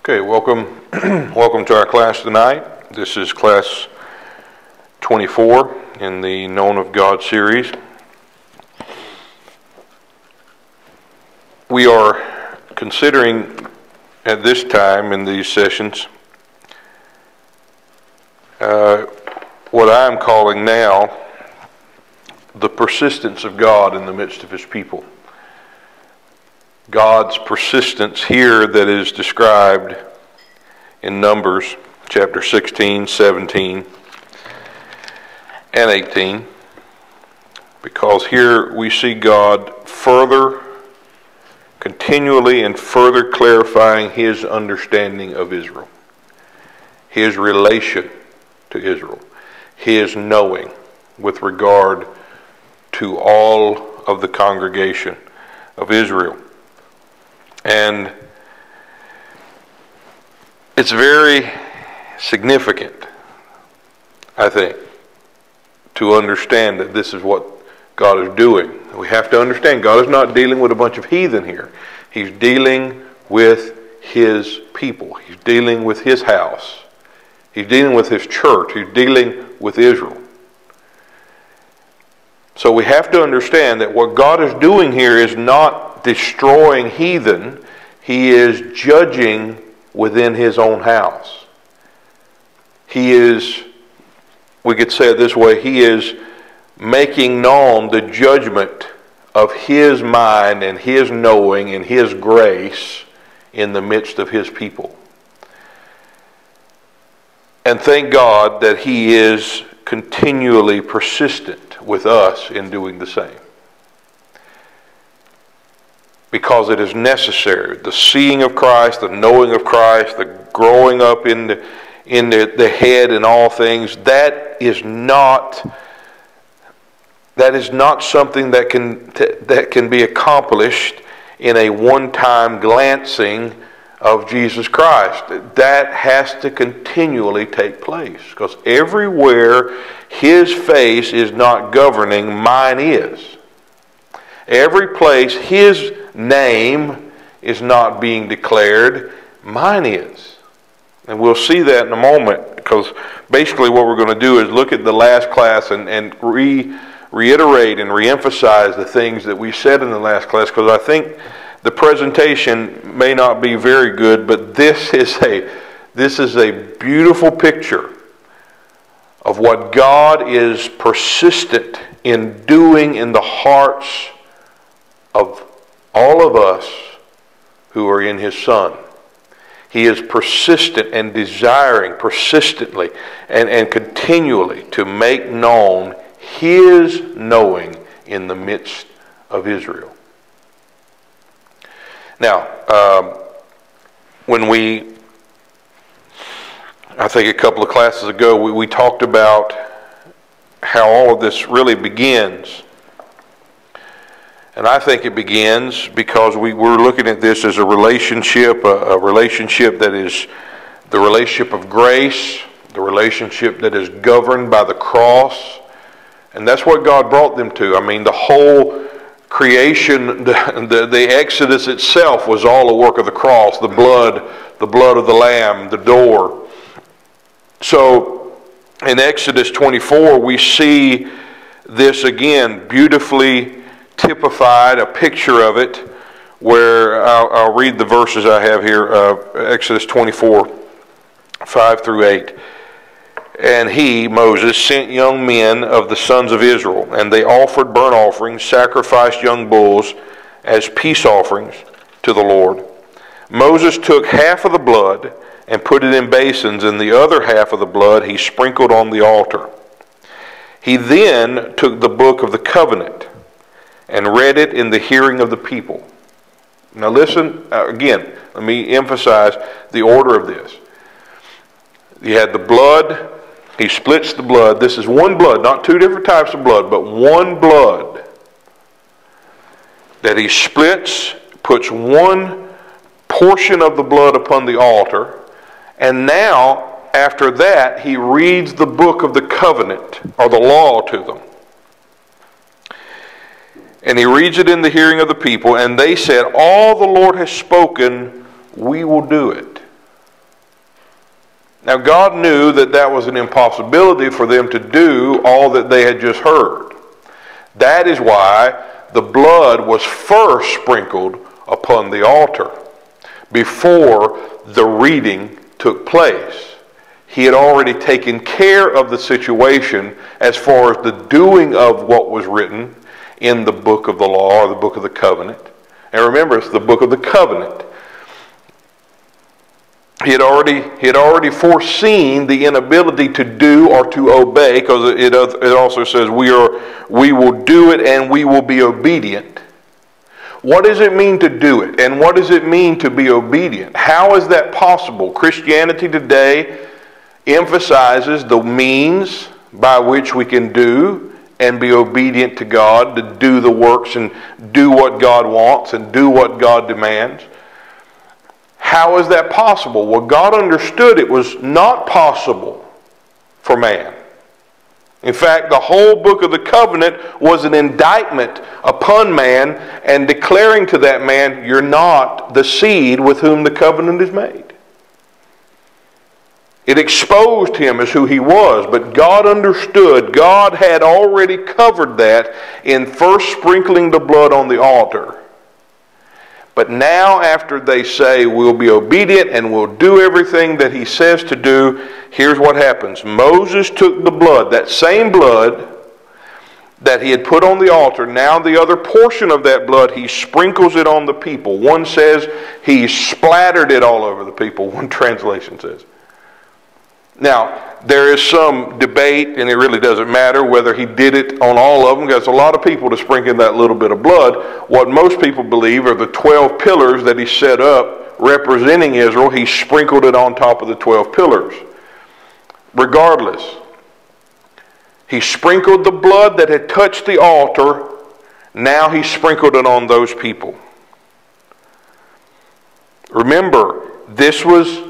Okay, welcome welcome to our class tonight. This is class 24 in the Known of God series. We are considering at this time in these sessions what I'm calling now the persistence of God in the midst of His people. God's persistence here that is described in Numbers chapter 16, 17, and 18, because here we see God continually and further clarifying His understanding of Israel, His relation to Israel, His knowing with regard to all of the congregation of Israel. And it's very significant, I think, to understand that this is what God is doing. We have to understand God is not dealing with a bunch of heathen here. He's dealing with His people. He's dealing with His house. He's dealing with His church. He's dealing with Israel. So we have to understand that what God is doing here is not destroying heathen. He is judging within His own house. He is, we could say it this way, He is making known the judgment of His mind and His knowing and His grace in the midst of His people. And thank God that He is continually persistent with us in doing the same. Because it is necessary. The seeing of Christ, the knowing of Christ, the growing up in the head in all things, that is not something that can be accomplished in a one-time glancing of Jesus Christ. That has to continually take place, because everywhere His face is not governing, mine is. Every place His name is not being declared, mine is. And we'll see that in a moment, because basically what we're going to do is look at the last class and reiterate and reemphasize the things that we said in the last class, because I think the presentation may not be very good, but this is a beautiful picture of what God is persistent in doing in the hearts of all of us who are in His Son. He is persistent and desiring persistently and continually to make known His knowing in the midst of Israel. Now, I think a couple of classes ago, we talked about how all of this really begins. And I think it begins because we're looking at this as a relationship that is the relationship of grace, the relationship that is governed by the cross. And that's what God brought them to. I mean, the whole creation, the Exodus itself was all a work of the cross, the blood of the Lamb, the door. So in Exodus 24, we see this again beautifully typified, a picture of it, where I'll read the verses I have here, Exodus 24, 5 through 8. And he, Moses, sent young men of the sons of Israel, and they offered burnt offerings, sacrificed young bulls as peace offerings to the Lord. Moses took half of the blood and put it in basins, and the other half of the blood he sprinkled on the altar. He then took the book of the covenant and read it in the hearing of the people. Now listen, again, let me emphasize the order of this. You had the blood, he splits the blood. This is one blood, not two different types of blood, but one blood that he splits, puts one portion of the blood upon the altar, and now, after that, he reads the book of the covenant, or the law, to them. And he reads it in the hearing of the people, and they said, all the Lord has spoken, we will do it. Now God knew that that was an impossibility for them to do all that they had just heard. That is why the blood was first sprinkled upon the altar before the reading took place. He had already taken care of the situation as far as the doing of what was written in the book of the law or the book of the covenant. And remember, it's the book of the covenant. He had already foreseen the inability to do or to obey, because it also says we will do it and we will be obedient. What does it mean to do it? And what does it mean to be obedient? How is that possible? Christianity today emphasizes the means by which we can do and be obedient to God, to do the works and do what God wants and do what God demands. How is that possible? Well, God understood it was not possible for man. In fact, the whole book of the covenant was an indictment upon man and declaring to that man, you're not the seed with whom the covenant is made. It exposed him as who he was, but God understood. God had already covered that in first sprinkling the blood on the altar. But now after they say we'll be obedient and we'll do everything that he says to do, here's what happens. Moses took the blood, that same blood that he had put on the altar, now the other portion of that blood, he sprinkles it on the people. One says he splattered it all over the people, one translation says. Now, there is some debate, and it really doesn't matter whether he did it on all of them, because a lot of people to sprinkle that little bit of blood. What most people believe are the 12 pillars that he set up representing Israel. He sprinkled it on top of the 12 pillars. Regardless, he sprinkled the blood that had touched the altar. Now he sprinkled it on those people. Remember, this was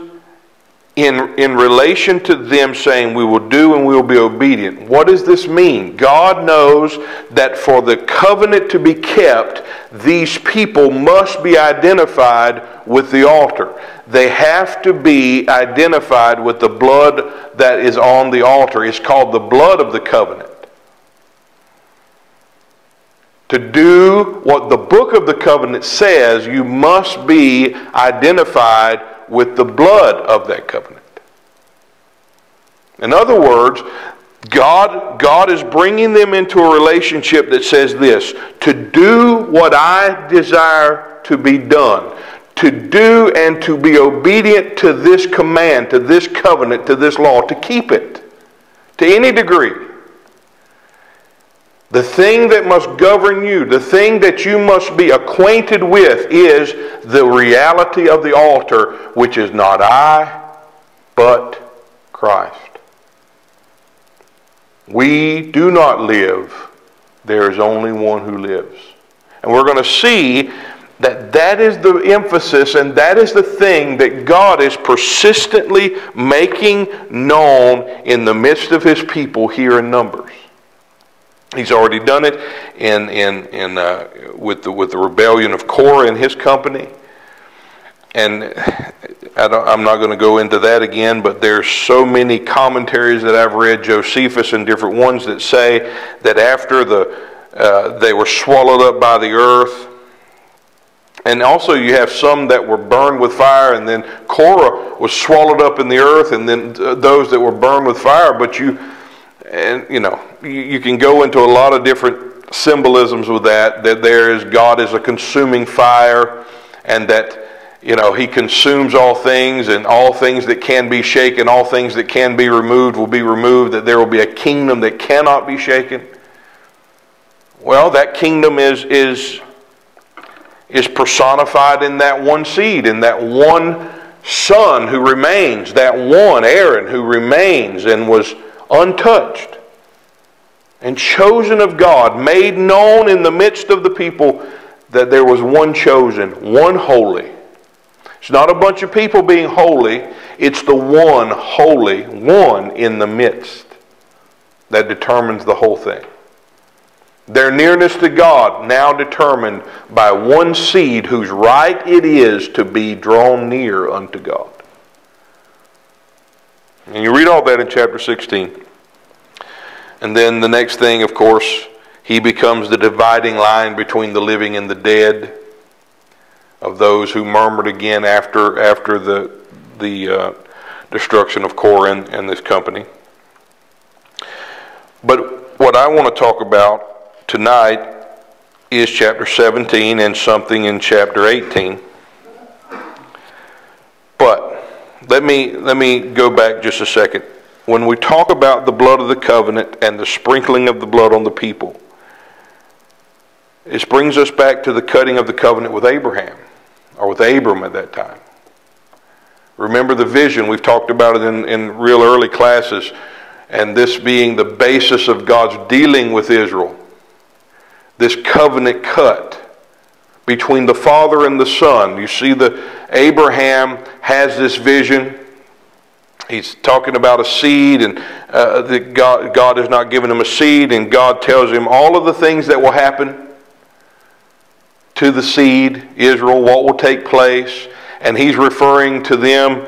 in relation to them saying we will do and we will be obedient. What does this mean? God knows that for the covenant to be kept, these people must be identified with the altar. They have to be identified with the blood that is on the altar. It's called the blood of the covenant. To do what the book of the covenant says, you must be identified with the blood of that covenant. In other words, God is bringing them into a relationship that says this: to do what I desire to be done, to do and to be obedient to this command, to this covenant, to this law, to keep it to any degree. The thing that must govern you, the thing that you must be acquainted with, is the reality of the altar, which is not I, but Christ. We do not live. There is only one who lives. And we're going to see that that is the emphasis and that is the thing that God is persistently making known in the midst of his people here in Numbers. He's already done it with the rebellion of Korah and his company. And I'm not going to go into that again, but there's so many commentaries that I've read, Josephus and different ones, that say that after they were swallowed up by the earth. And also you have some that were burned with fire, and then Korah was swallowed up in the earth, and then those that were burned with fire. But you can go into a lot of different symbolisms with that God is a consuming fire, and that he consumes all things, and all things that can be shaken, all things that can be removed will be removed, that there will be a kingdom that cannot be shaken. Well, that kingdom is personified in that one seed, in that one son who remains, that one Aaron who remains and was untouched and chosen of God, made known in the midst of the people that there was one chosen, one holy. It's not a bunch of people being holy, it's the one holy, one in the midst that determines the whole thing. Their nearness to God now determined by one seed whose right it is to be drawn near unto God. And you read all that in chapter 16. And then the next thing, of course, he becomes the dividing line between the living and the dead, of those who murmured again after the destruction of Korah and this company. But what I want to talk about tonight is chapter 17 and something in chapter 18. But let me go back just a second. When we talk about the blood of the covenant and the sprinkling of the blood on the people, this brings us back to the cutting of the covenant with Abraham, or with Abram at that time. Remember the vision, we've talked about it in real early classes, and this being the basis of God's dealing with Israel. This covenant cut between the Father and the Son. You see, Abraham has this vision. He's talking about a seed, and that God has not given him a seed, and God tells him all of the things that will happen to the seed, Israel, what will take place, and he's referring to them,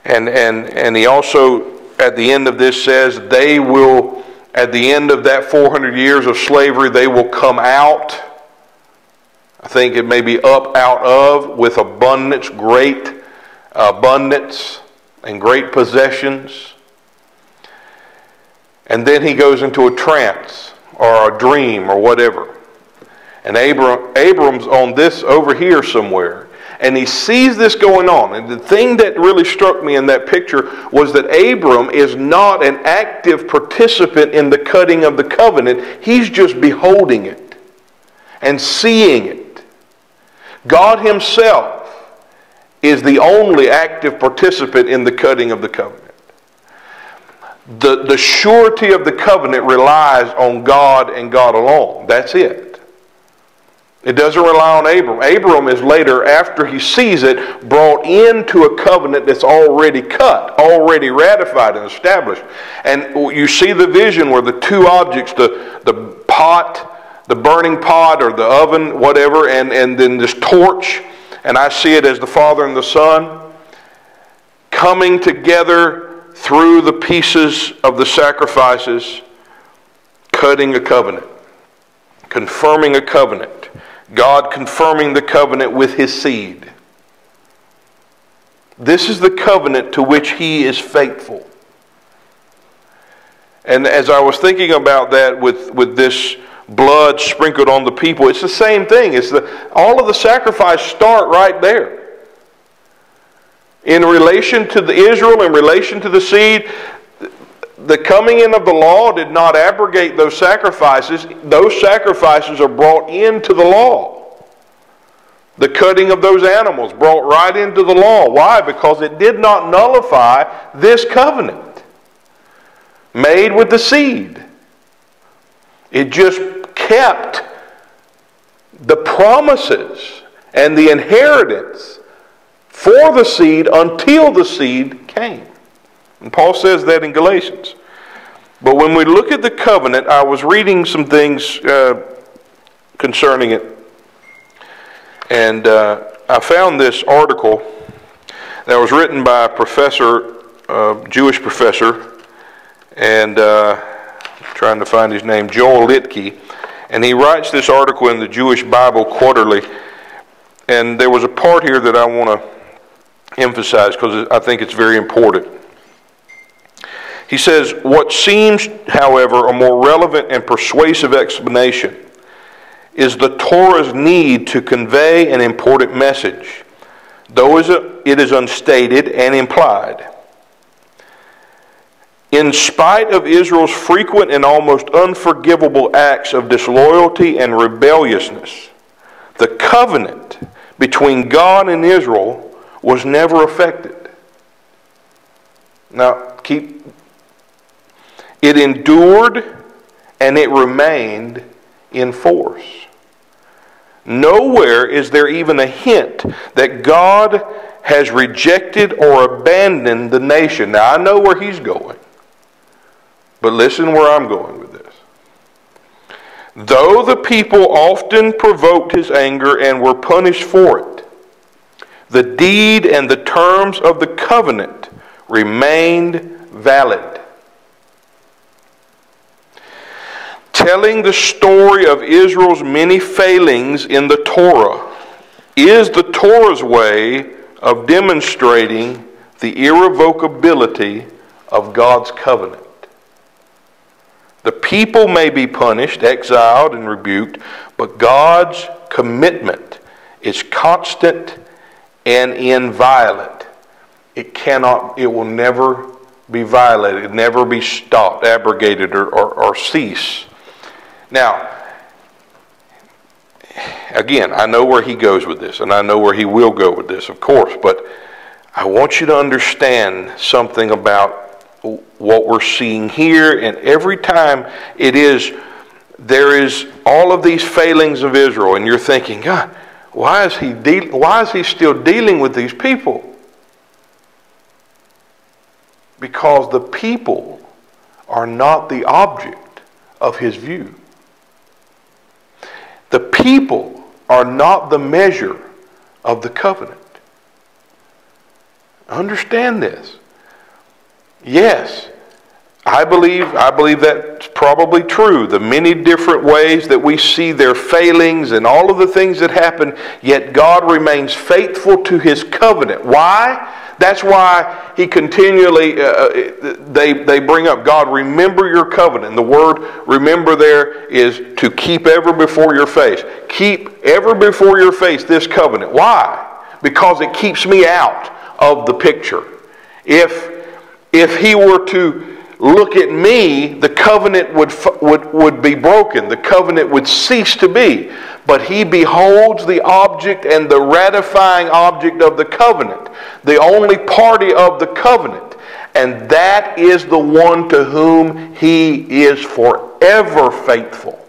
and he also, at the end of this, says they will, at the end of that 400 years of slavery, they will come out, I think it may be up out of, with abundance, great abundance, and great possessions. And then he goes into a trance, or a dream, or whatever. And Abram's on this over here somewhere. And he sees this going on. And the thing that really struck me in that picture was that Abram is not an active participant in the cutting of the covenant. He's just beholding it and seeing it. God himself is the only active participant in the cutting of the covenant. The surety of the covenant relies on God and God alone. That's it. It doesn't rely on Abram. Abram is later, after he sees it, brought into a covenant that's already cut, already ratified and established. And you see the vision where the two objects, the pot, the burning pot or the oven, whatever, and then this torch, and I see it as the Father and the Son, coming together through the pieces of the sacrifices, cutting a covenant, confirming a covenant. God confirming the covenant with his seed. This is the covenant to which he is faithful. And as I was thinking about that with this blood sprinkled on the people, it's the same thing. All of the sacrifice start right there. In relation to the Israel, in relation to the seed, the coming in of the law did not abrogate those sacrifices. Those sacrifices are brought into the law. The cutting of those animals brought right into the law. Why? Because it did not nullify this covenant made with the seed. It just kept the promises and the inheritance for the seed until the seed came. And Paul says that in Galatians. But when we look at the covenant, I was reading some things concerning it. And I found this article that was written by a professor, Jewish professor, and trying to find his name, Joel Litke. And he writes this article in the Jewish Bible Quarterly. And there was a part here that I want to emphasize because I think it's very important. He says, what seems, however, a more relevant and persuasive explanation is the Torah's need to convey an important message, though it is unstated and implied. In spite of Israel's frequent and almost unforgivable acts of disloyalty and rebelliousness, the covenant between God and Israel was never affected. Now, it endured and it remained in force. Nowhere is there even a hint that God has rejected or abandoned the nation. Now, I know where he's going, but listen where I'm going with this. Though the people often provoked his anger and were punished for it, the deed and the terms of the covenant remained valid. Telling the story of Israel's many failings in the Torah is the Torah's way of demonstrating the irrevocability of God's covenant. The people may be punished, exiled, and rebuked, but God's commitment is constant and inviolate. It will never be violated, never be stopped, abrogated, or cease. Now, again, I know where he goes with this, and I know where he will go with this, of course, but I want you to understand something about what we're seeing here, and every time there is all of these failings of Israel, and you're thinking, God, why is he still dealing with these people? Because the people are not the object of his view. The people are not the measure of the covenant. Understand this. Yes, I believe that's probably true. The many different ways that we see their failings and all of the things that happen, yet God remains faithful to his covenant. Why? That's why he continually, they bring up, God, remember your covenant. And the word remember there is to keep ever before your face. Keep ever before your face this covenant. Why? Because it keeps me out of the picture. If he were to look at me, the covenant would be broken. The covenant would cease to be. But he beholds the object and the ratifying object of the covenant, the only party of the covenant. And that is the one to whom he is forever faithful.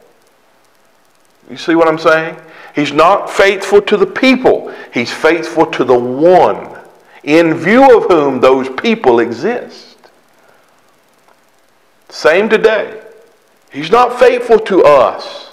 You see what I'm saying? He's not faithful to the people. He's faithful to the one in view of whom those people exist. Same today. He's not faithful to us.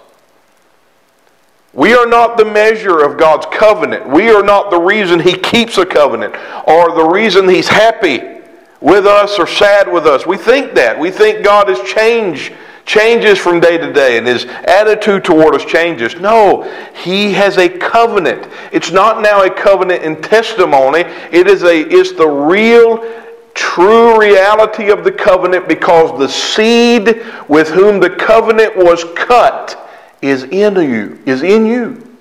We are not the measure of God's covenant. We are not the reason he keeps a covenant or the reason he's happy with us or sad with us. We think that. We think God has changes from day to day and his attitude toward us changes. No, he has a covenant. It's not now a covenant in testimony. It's the real, true reality of the covenant, because the seed with whom the covenant was cut is in you.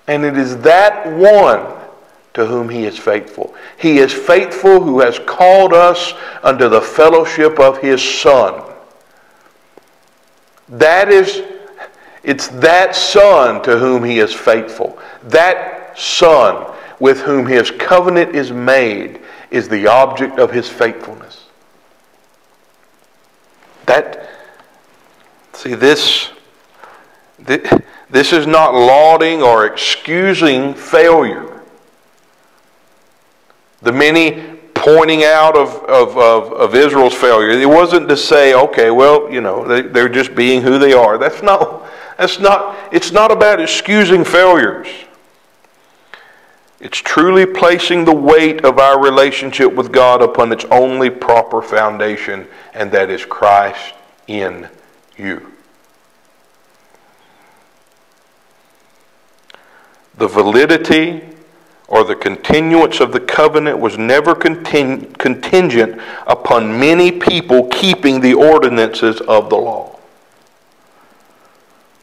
And it is that one to whom he is faithful. He is faithful who has called us unto the fellowship of his Son. It's that Son to whom he is faithful. That Son with whom his covenant is made is the object of his faithfulness. This is not lauding or excusing failure. The many pointing out of Israel's failure, it wasn't to say, okay, well, they're just being who they are. It's not about excusing failures. It's truly placing the weight of our relationship with God upon its only proper foundation, and that is Christ in you. The validity or the continuance of the covenant was never contingent upon many people keeping the ordinances of the law.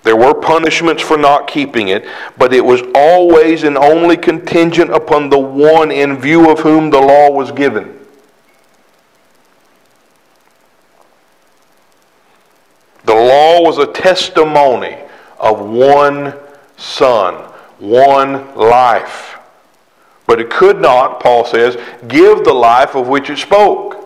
There were punishments for not keeping it, but it was always and only contingent upon the one in view of whom the law was given. The law was a testimony of one Son, one life. But it could not, Paul says, give the life of which it spoke.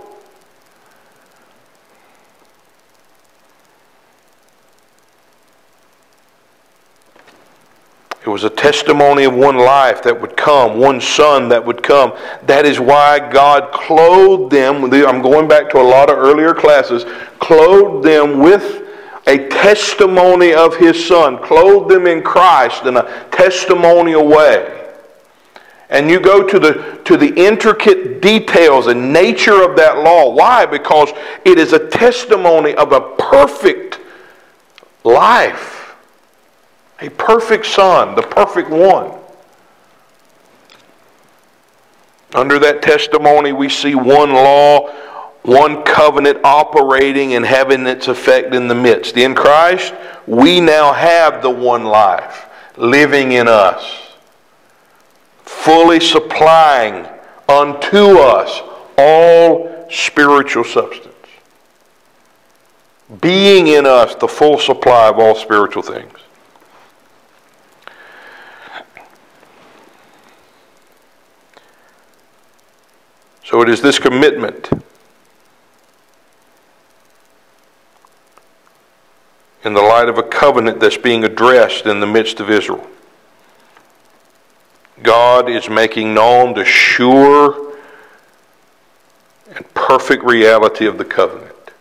It was a testimony of one life that would come, one Son that would come. That is why God clothed them, I'm going back to a lot of earlier classes, clothed them with a testimony of his Son, clothed them in Christ in a testimonial way. And you go to the intricate details and nature of that law. Why? Because it is a testimony of a perfect life. A perfect Son, the perfect one. Under that testimony, we see one law, one covenant operating and having its effect in the midst. In Christ, we now have the one life living in us, fully supplying unto us all spiritual substance, being in us the full supply of all spiritual things. So it is this commitment in the light of a covenant that's being addressed in the midst of Israel. God is making known the sure and perfect reality of the covenant,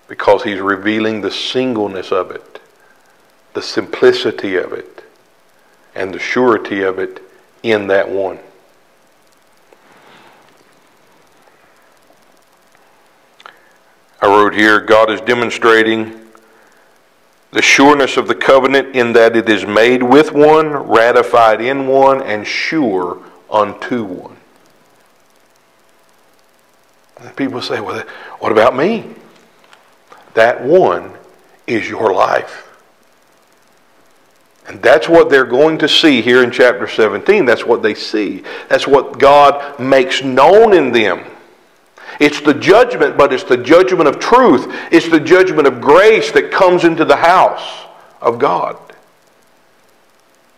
because he's revealing the singleness of it, the simplicity of it, and the surety of it in that one. I wrote here, God is demonstrating the sureness of the covenant in that it is made with one, ratified in one, and sure unto one. And people say, well, what about me? That one is your life. And that's what they're going to see here in chapter 17. That's what they see. That's what God makes known in them. It's the judgment, but it's the judgment of truth. It's the judgment of grace that comes into the house of God,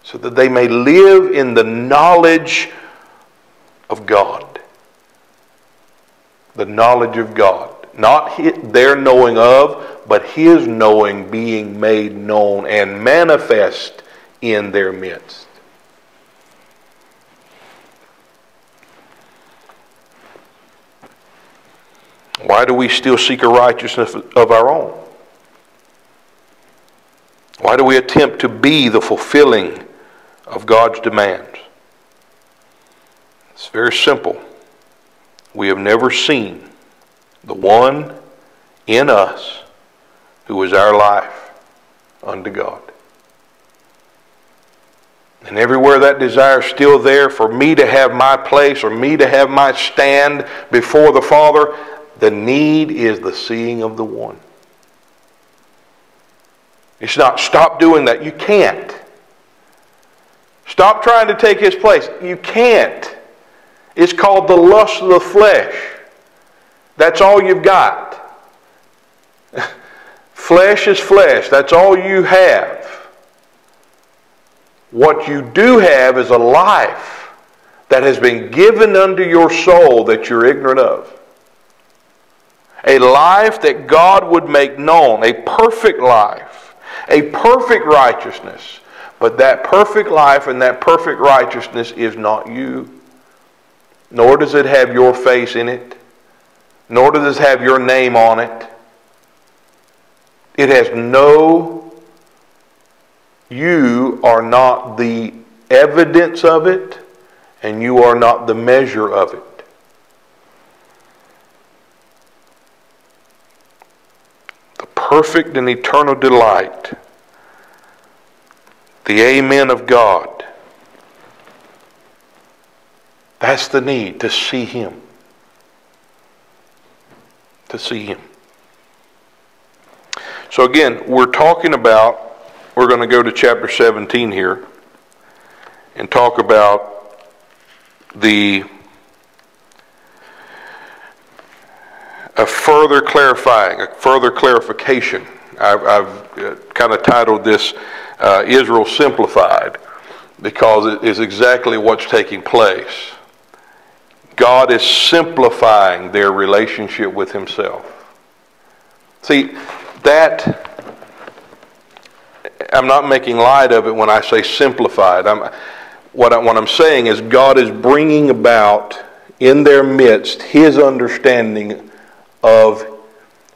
so that they may live in the knowledge of God. The knowledge of God. Not their knowing of, but His knowing being made known and manifest in their midst. Why do we still seek a righteousness of our own? Why do we attempt to be the fulfilling of God's demands? It's very simple. We have never seen the one in us who is our life unto God. And everywhere that desire is still there for me to have my place or me to have my stand before the Father, the need is the seeing of the one. It's not stop doing that. You can't. Stop trying to take His place. You can't. It's called the lust of the flesh. That's all you've got. Flesh is flesh. That's all you have. What you do have is a life that has been given unto your soul that you're ignorant of. A life that God would make known, a perfect life, a perfect righteousness. But that perfect life and that perfect righteousness is not you. Nor does it have your face in it. Nor does it have your name on it. It has no, you are not the evidence of it, and you are not the measure of it. Perfect and eternal delight, the amen of God. That's the need, to see Him. To see Him. So again, we're going to go to chapter 17 here and talk about a further clarifying, a further clarification. I've kind of titled this Israel Simplified, because it is exactly what's taking place. God is simplifying their relationship with Himself. See, that, I'm not making light of it when I say simplified. What I'm saying is God is bringing about in their midst His understanding of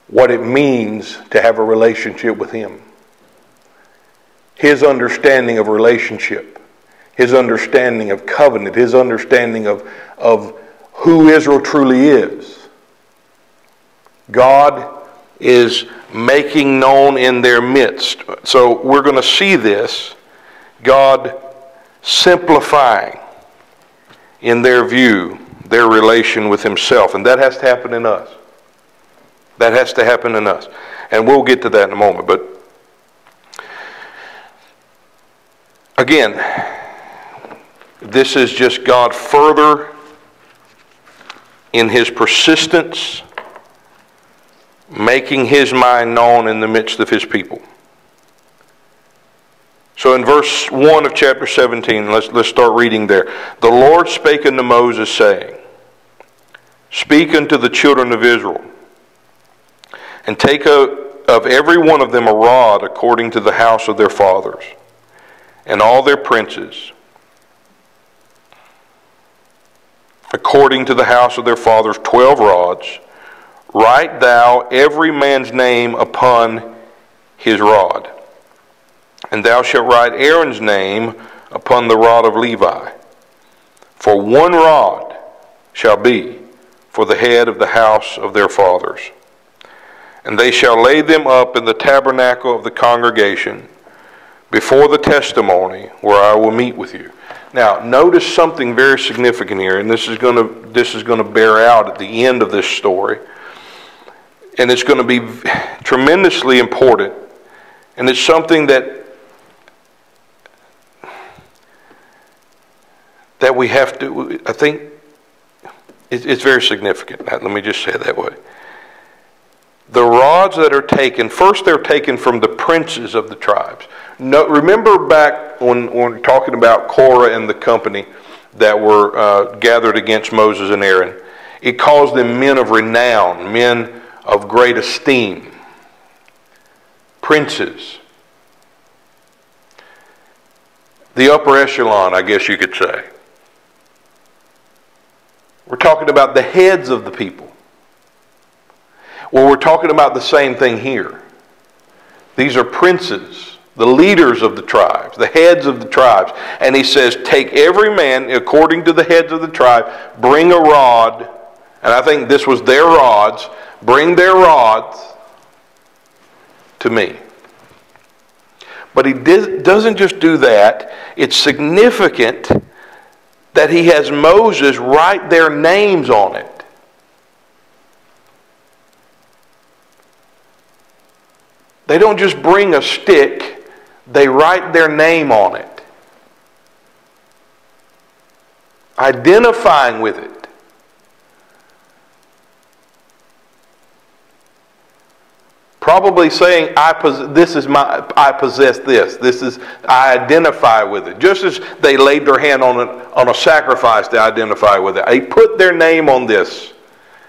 what it means to have a relationship with Him. His understanding of relationship. his understanding of covenant, his understanding of who Israel truly is. God is making known in their midst. So we're going to see this, God simplifying in their view their relation with himself. And that has to happen in us. That has to happen in us. And we'll get to that in a moment. But again, this is just God further in his persistence, making his mind known in the midst of his people. So in verse 1 of chapter 17, let's start reading there. The Lord spake unto Moses, saying, Speak unto the children of Israel, and take of every one of them a rod according to the house of their fathers, and all their princes, according to the house of their fathers, 12 rods. Write thou every man's name upon his rod. And thou shalt write Aaron's name upon the rod of Levi. For one rod shall be for the head of the house of their fathers. And they shall lay them up in the tabernacle of the congregation before the testimony where I will meet with you. Now, notice something very significant here, and this is going to bear out at the end of this story. And it's going to be tremendously important. And it's something that we have to, I think, it's very significant. Let me just say it that way. The rods that are taken, first they're taken from the princes of the tribes. No, remember back when we're talking about Korah and the company that were gathered against Moses and Aaron, it calls them men of renown, men of great esteem, princes. The upper echelon, I guess you could say. We're talking about the heads of the people. Well, we're talking about the same thing here. These are princes, the leaders of the tribes, the heads of the tribes. And he says, take every man according to the heads of the tribe, bring a rod, and I think this was their rods, bring their rods to me. But he doesn't just do that. It's significant that he has Moses write their names on it. They don't just bring a stick, they write their name on it, identifying with it. Probably saying, I possess this. I identify with it. Just as they laid their hand on a sacrifice to identify with it. They put their name on this.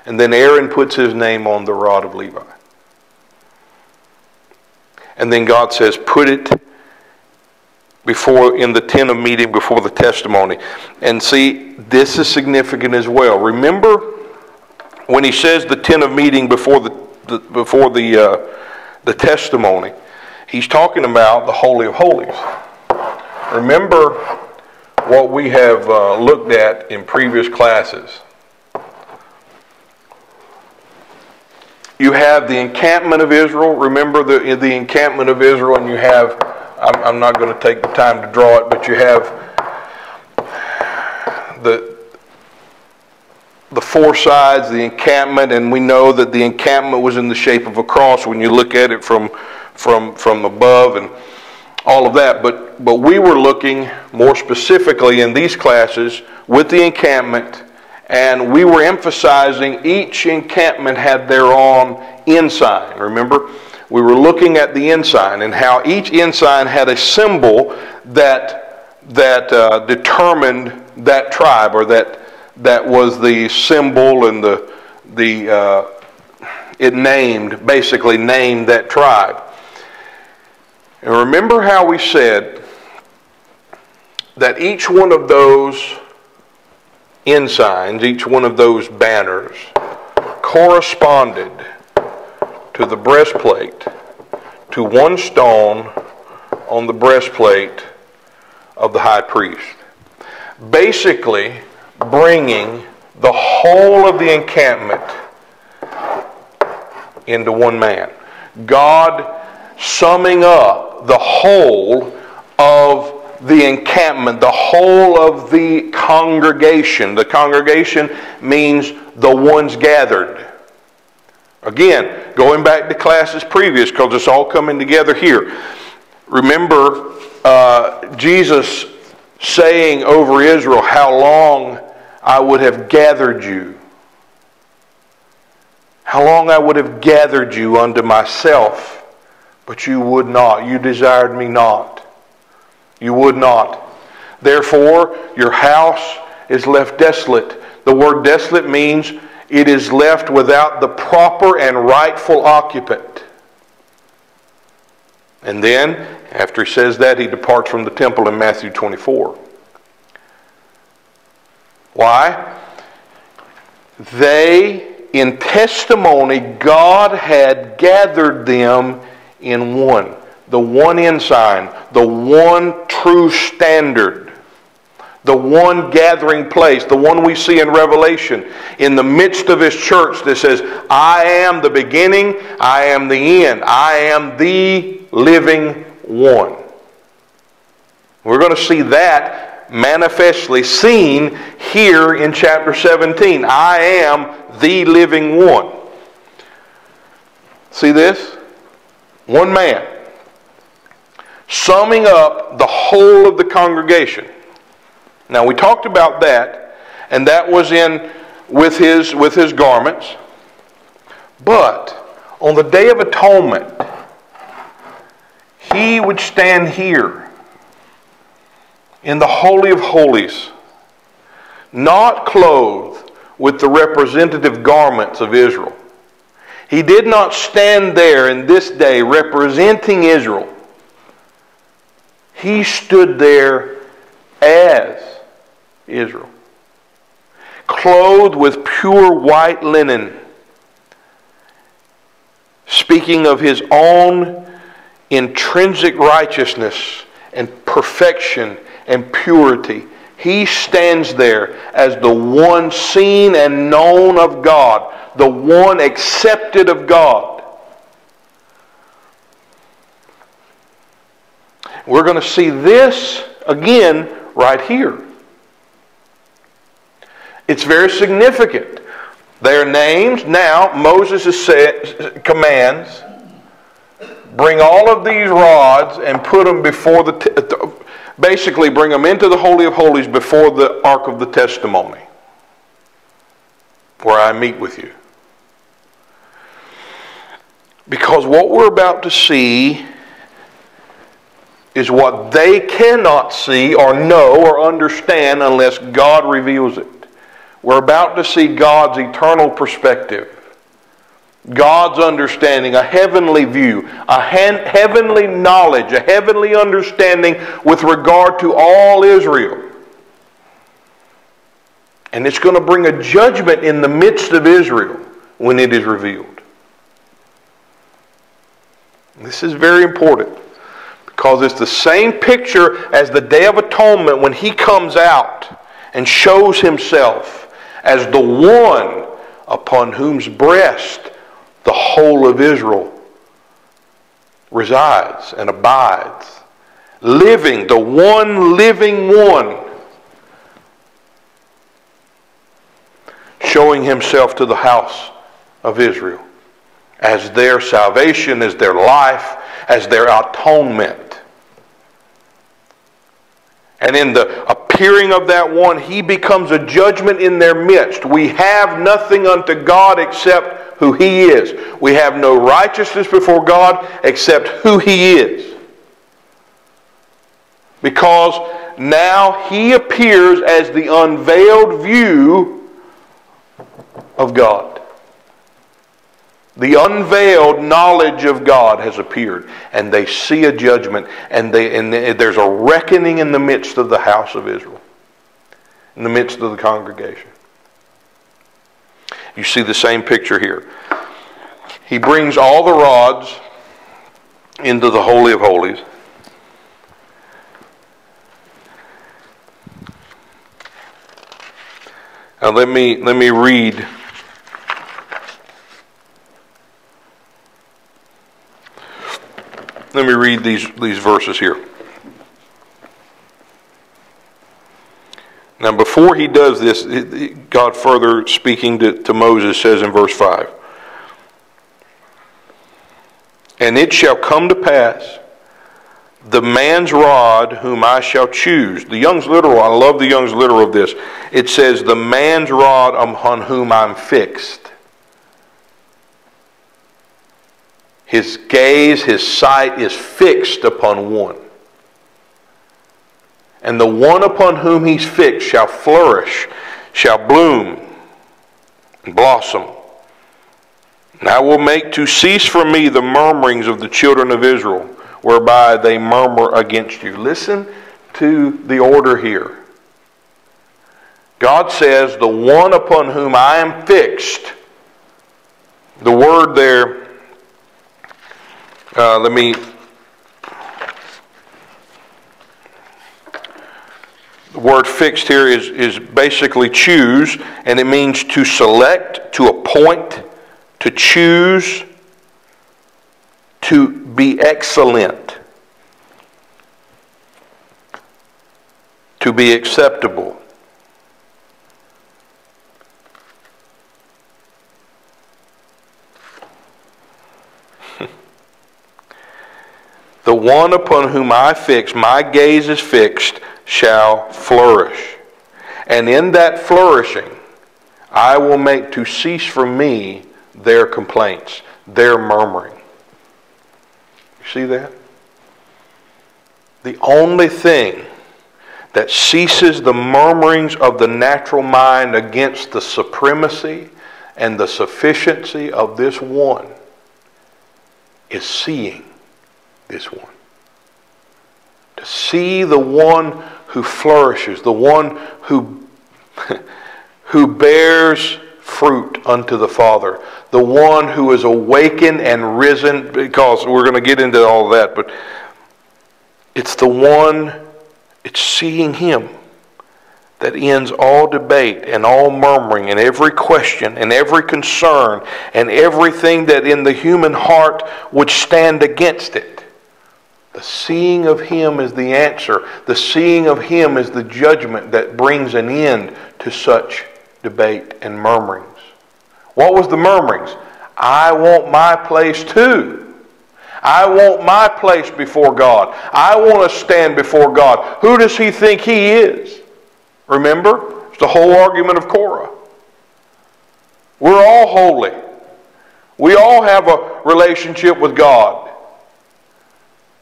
And then Aaron puts his name on the rod of Levi. And then God says, put it in the tent of meeting before the testimony. And see, this is significant as well. Remember when he says the tent of meeting before the testimony, he's talking about the Holy of Holies. Remember what we have looked at in previous classes. You have the encampment of Israel. Remember the encampment of Israel, and you have, I'm not going to take the time to draw it, but you have the four sides, the encampment, and we know that the encampment was in the shape of a cross when you look at it from above and all of that. But we were looking more specifically in these classes with the encampment, and we were emphasizing each encampment had their own ensign. Remember? We were looking at the ensign and how each ensign had a symbol that determined that tribe, or that was the symbol, and it basically named that tribe. And remember how we said that each one of those ensigns, each one of those banners, corresponded to the breastplate, to one stone on the breastplate of the high priest. basically bringing the whole of the encampment into one man. God summing up the whole of the encampment, the whole of the congregation. The congregation means the ones gathered. Again, going back to classes previous, because it's all coming together here. Remember Jesus saying over Israel, how long I would have gathered you. How long I would have gathered you unto myself, but you would not. You desired me not. You would not. Therefore, your house is left desolate. The word desolate means it is left without the proper and rightful occupant. And then, after he says that, he departs from the temple in Matthew 24. Why? In testimony, God had gathered them in one. The one ensign, the one true standard, the one gathering place, the one we see in Revelation, in the midst of His church that says, I am the beginning, I am the end, I am the living one. We're going to see that manifestly seen here in chapter 17. I am the living one. See this? One man summing up the whole of the congregation. Now we talked about that, and that was with his garments. But on the Day of Atonement, he would stand here in the Holy of Holies, not clothed with the representative garments of Israel. He did not stand there in this day representing Israel. He stood there as Israel, clothed with pure white linen, speaking of His own intrinsic righteousness and perfection and purity. He stands there as the one seen and known of God, the one accepted of God. We're going to see this again right here. It's very significant. Their names, now Moses commands, bring all of these rods and put them before basically bring them into the Holy of Holies before the Ark of the Testimony, where I meet with you. Because what we're about to see is what they cannot see or know or understand unless God reveals it. We're about to see God's eternal perspective, God's understanding, a heavenly view, a heavenly knowledge, a heavenly understanding with regard to all Israel. And it's going to bring a judgment in the midst of Israel when it is revealed. This is very important because it's the same picture as the Day of Atonement when He comes out and shows Himself as the one upon whose breast the whole of Israel resides and abides. Living, the one living one, showing Himself to the house of Israel as their salvation, as their life, as their atonement. And in the appearing of that one, He becomes a judgment in their midst. We have nothing unto God except who He is. We have no righteousness before God except who He is. Because now He appears as the unveiled view of God. The unveiled knowledge of God has appeared, and they see a judgment, and there's a reckoning in the midst of the house of Israel, in the midst of the congregation. You see the same picture here. He brings all the rods into the Holy of Holies. Now let me read. Let me read these verses here. Now before he does this, God further speaking to Moses says in verse 5, "And it shall come to pass, the man's rod whom I shall choose." The Young's literal, I love the Young's literal of this. It says, "the man's rod upon whom I'm fixed." His gaze, his sight is fixed upon one. "And the one upon whom he's fixed shall flourish, shall bloom and blossom. And I will make to cease from me the murmurings of the children of Israel, whereby they murmur against you." Listen to the order here. God says, "the one upon whom I am fixed." The word there, the word fixed here is basically choose, and it means to select, to appoint, to choose, to be excellent, to be acceptable. "The one upon whom I fix, my gaze is fixed, shall flourish. And in that flourishing, I will make to cease from me their complaints," their murmuring. You see that? The only thing that ceases the murmurings of the natural mind against the supremacy and the sufficiency of this one is seeing this one. To see the one who flourishes, the one who bears fruit unto the Father, the one who is awakened and risen, because we're going to get into all of that, but it's the one, it's seeing him that ends all debate and all murmuring and every question and every concern and everything that in the human heart would stand against it. The seeing of him is the answer. The seeing of him is the judgment that brings an end to such debate and murmurings. What was the murmurings? I want my place too. I want my place before God. I want to stand before God. Who does he think he is? Remember? It's the whole argument of Korah. We're all holy. We all have a relationship with God.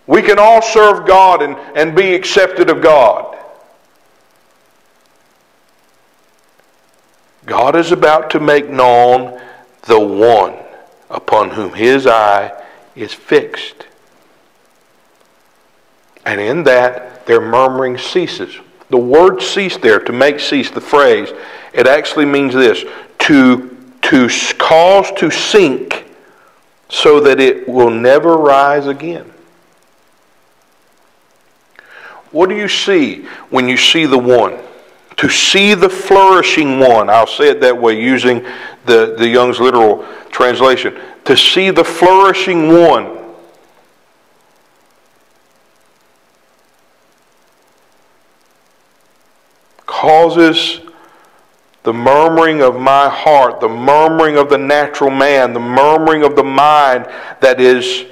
We can all serve God and be accepted of God. God is about to make known the one upon whom his eye is fixed. And in that, their murmuring ceases. The word cease there, to make cease, the phrase, it actually means this: to cause to sink so that it will never rise again. What do you see when you see the one? To see the flourishing one. I'll say it that way using the Young's literal translation. To see the flourishing one. Causes the murmuring of my heart, the murmuring of the natural man, the murmuring of the mind that is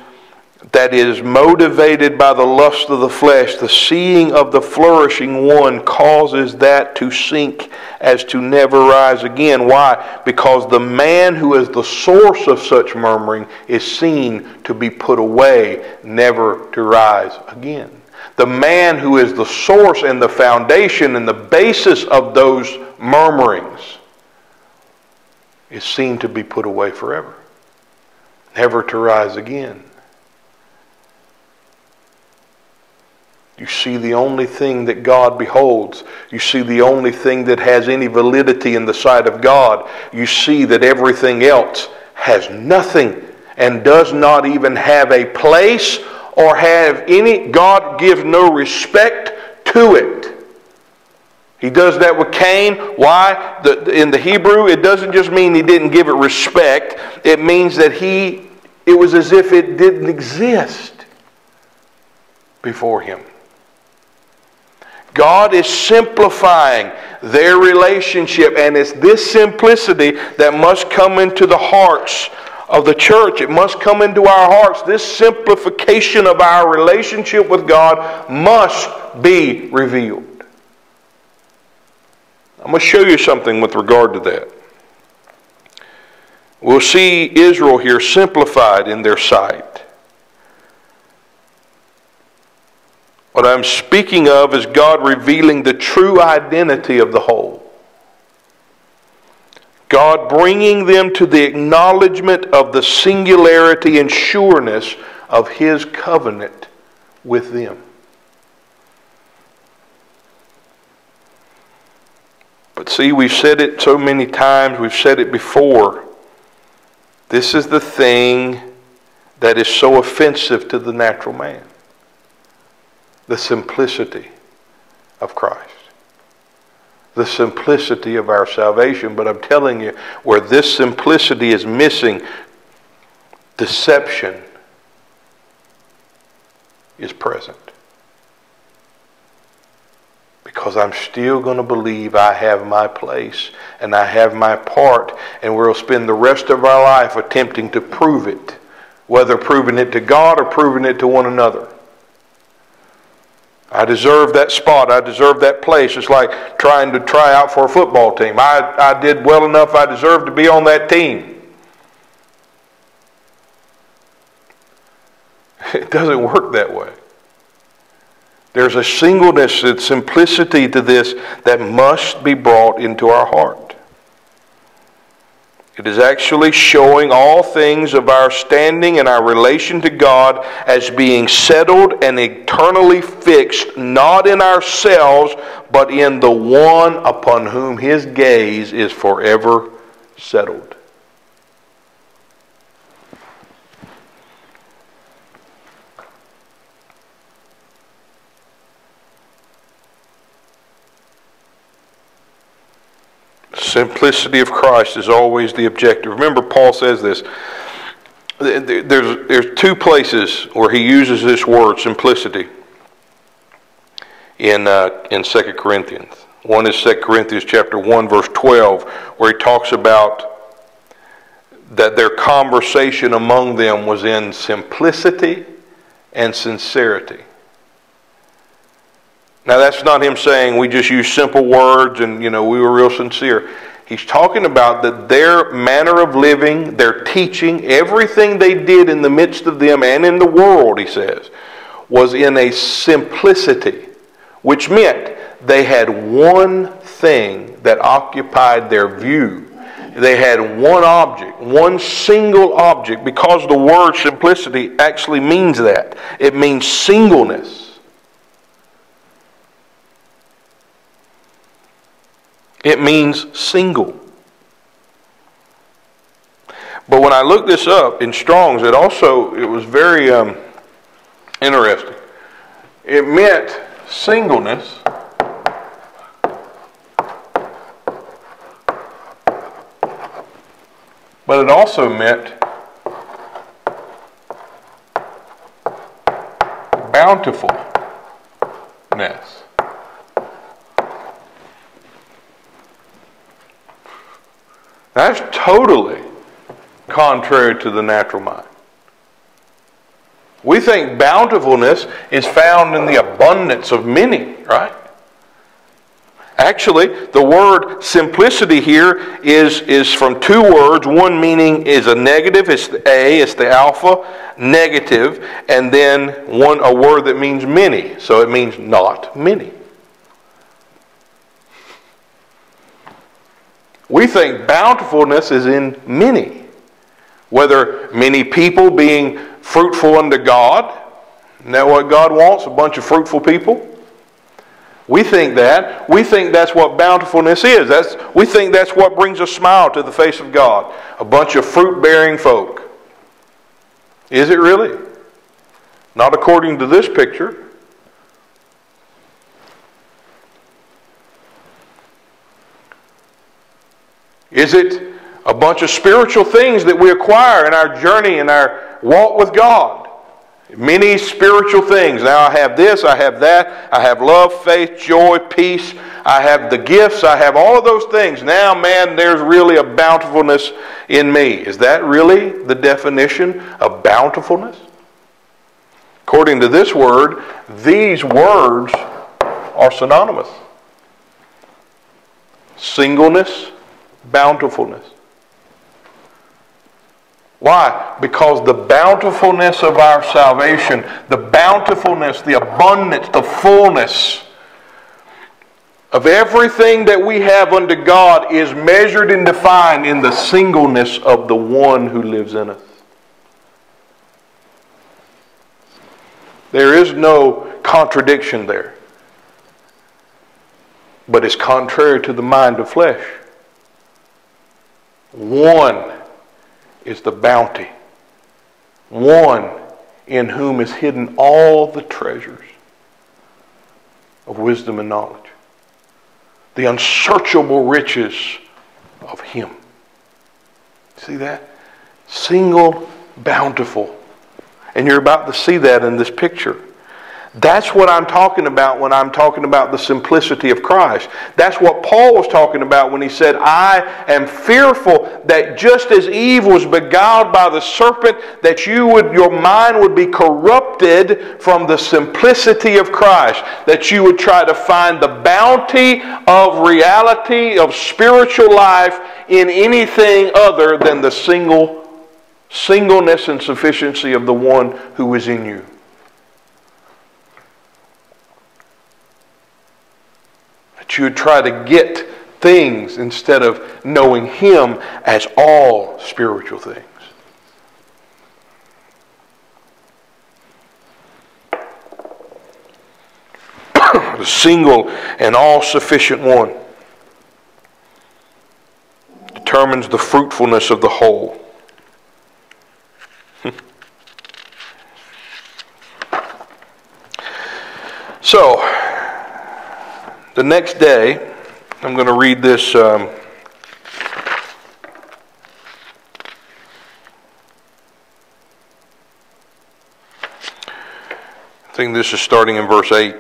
motivated by the lust of the flesh. The seeing of the flourishing one causes that to sink as to never rise again. Why? Because the man who is the source of such murmuring is seen to be put away, never to rise again. The man who is the source and the foundation and the basis of those murmurings is seen to be put away forever, never to rise again. You see the only thing that God beholds. You see the only thing that has any validity in the sight of God. You see that everything else has nothing and does not even have a place or have any. God gives no respect to it. He does that with Cain. Why? In the Hebrew, it doesn't just mean he didn't give it respect. It means that it was as if it didn't exist before him. God is simplifying their relationship, and it's this simplicity that must come into the hearts of the church. It must come into our hearts. This simplification of our relationship with God must be revealed. I'm going to show you something with regard to that. We'll see Israel here simplified in their sight. What I'm speaking of is God revealing the true identity of the whole. God bringing them to the acknowledgement of the singularity and sureness of His covenant with them. But see, we've said it so many times, we've said it before. This is the thing that is so offensive to the natural man. The simplicity of Christ. The simplicity of our salvation. But I'm telling you, where this simplicity is missing, deception is present. Because I'm still going to believe I have my place and I have my part, and we'll spend the rest of our life attempting to prove it, whether proving it to God or proving it to one another. I deserve that spot. I deserve that place. It's like trying to try out for a football team. I did well enough. I deserve to be on that team. It doesn't work that way. There's a singleness and simplicity to this that must be brought into our heart. It is actually showing all things of our standing and our relation to God as being settled and eternally fixed, not in ourselves, but in the one upon whom His gaze is forever settled. Simplicity of Christ is always the objective. Remember, Paul says this. There's two places where he uses this word, simplicity, in 2 Corinthians. One is 2 Corinthians chapter 1, verse 12, where he talks about that their conversation among them was in simplicity and sincerity. Now, that's not him saying we just use simple words and, we were real sincere. He's talking about that their manner of living, their teaching, everything they did in the midst of them and in the world, he says, was in a simplicity, which meant they had one thing that occupied their view. They had one object, one single object, because the word simplicity actually means that. It means singleness. It means single. But when I looked this up in Strong's, it was very interesting. It meant singleness, but it also meant bountifulness. That's totally contrary to the natural mind. We think bountifulness is found in the abundance of many, right? Actually, the word simplicity here is from two words. One meaning is a negative, it's the A, it's the alpha, negative, and then a word that means many. So it means not many. We think bountifulness is in many. Whether many people being fruitful unto God. Isn't that what God wants? A bunch of fruitful people? We think that. We think that's what bountifulness is. We think that's what brings a smile to the face of God. A bunch of fruit-bearing folk. Is it really? Not according to this picture. Is it a bunch of spiritual things that we acquire in our journey, in our walk with God? Many spiritual things. Now I have this, I have that, I have love, faith, joy, peace, I have the gifts, I have all of those things. Now, man, there's really a bountifulness in me. Is that really the definition of bountifulness? According to this word, these words are synonymous. Singleness, bountifulness. Why? Because the bountifulness of our salvation, the bountifulness, the abundance, the fullness of everything that we have unto God is measured and defined in the singleness of the one who lives in us. There is no contradiction there. But it's contrary to the mind of flesh. One is the bounty. One in whom is hidden all the treasures of wisdom and knowledge. The unsearchable riches of Him. See that? Single, bountiful. And you're about to see that in this picture. That's what I'm talking about when I'm talking about the simplicity of Christ. That's what Paul was talking about when he said, I am fearful that just as Eve was beguiled by the serpent, that your mind would be corrupted from the simplicity of Christ. That you would try to find the bounty of reality, of spiritual life in anything other than the singleness and sufficiency of the one who is in you. That you would try to get things instead of knowing Him as all spiritual things. The single and all-sufficient one determines the fruitfulness of the whole. So, the next day, I'm going to read this. I think this is starting in verse 8.